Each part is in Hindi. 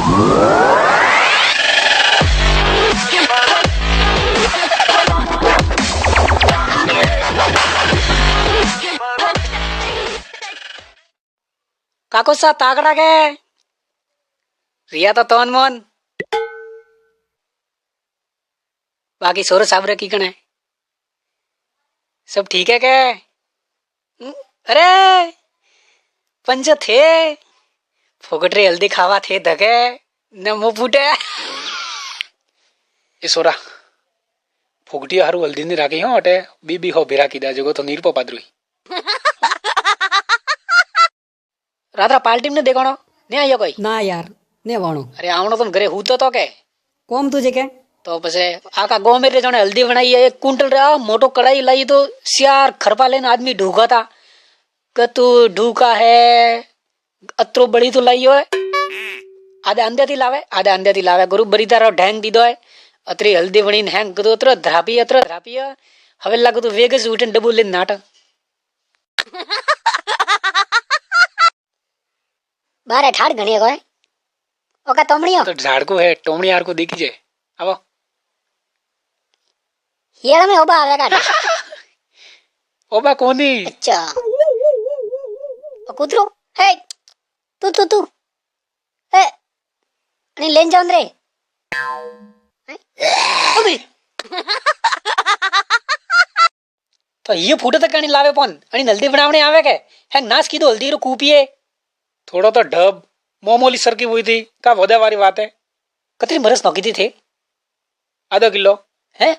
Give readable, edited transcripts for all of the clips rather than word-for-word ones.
काको सा तागड़ा के रिया तो तोन मोन बाकी सोरो साबरे की कण है सब ठीक है क्या? अरे पंच थे फोकटरी हल्दी खावा थे धके न मुंह फूटे ए सोरा फुगटी हारू हल्दी नहीं राखी हो अटे बीबी हो भेरा कीधा जगो तो नीर पादरुई रात्रा पार्टी में देखो नहीं आयो कोई ना यार ने वाणो अरे आवणो तुम घरे हूतो तो के कोम तुझे के तो पसे आका गांव में रे जने हल्दी बनाई है 1 कुंटल रे मोटो कढ़ाई लाई तो सियार खरपा लेने आदमी ढूका था कि तू ढूका है अत्रो बड़ी तो लाई हो आधे अंधे थी लावे गुरु बरी तारो ढैंग दी दो है अतरी हल्दी बनी हैंग कदो अत्र धरापी हवे लागो तो वेगस उठन डबू ले नाट बारे ठाड़ घणी कोई ओका तोमड़ियो तो झाड़ को है टोमड़ी यार को देखी जे अब येड़ा में ओबा आवेगा ओबा कोनी अच्छा कुतरो हे तू हे नहीं लेन जाऊं रे अबे तो ये फूटे तक कणी लावे पण आणि हल्दी बनावणे आवे के है नाच की दो हल्दी रो कूपिए थोड़ा तो ढब मोमोली सर की हुई थी का वदे वाली बात है कतरी मरस नौकी थी थे आधा किलो है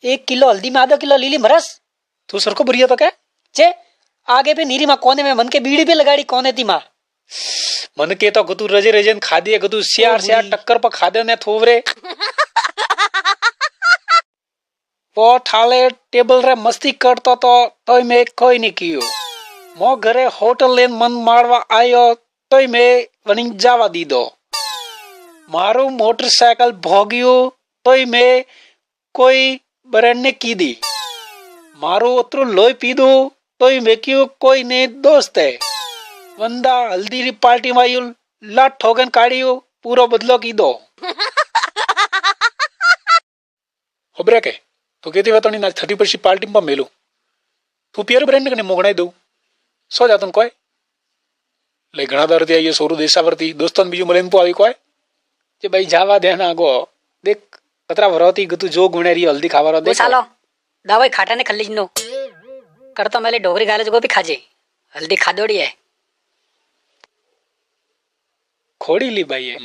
1 किलो हल्दी में आधा किलो लीली मरस तू सर को बुरिया तो क्या चे आगे पे नीरी माँ कोने में मन के बीड़ी पे लगाड़ी कोने थी माँ मन के तो गतू रजे रजन खा दिए गतू सियार टक्कर पर खा दे ने थोवरे वो ठाले टेबल रे मस्ती करतो तो मैं कोई नहीं कियो मो घरे होटल लेन मन मारवा आयो तो मैं वनी जावा दी दो मारू मोटरसाइकिल भोगियो तो मैं कोई बरन ने की दी मारू उतरो लोई पी दो तो मैं क्यों कोई ने दोस्त है वंदा हल्दी री पार्टी में आयु लाट ठोगन काढ़ियो पूरा बदलो की दो होबरे के तो कहती वतनी ना 30% पार्टी में मेलू तू पियर ब्रांड कने मोगणाई दो सो जातन कोई ले घणा दर दिया ये सोरू देशावरती दोस्तन बीजू मलेन पो आवी कोई जे भाई जावा दे ना गो देख कतरा वरती गतु जो गुणे री हल्दी खावारो देख सालो दावे खाटा ने खल्ली नो करतो मेले डोगरी गाले जो भी खाजे हल्दी खादोड़ी है खोड़ी ली भाई है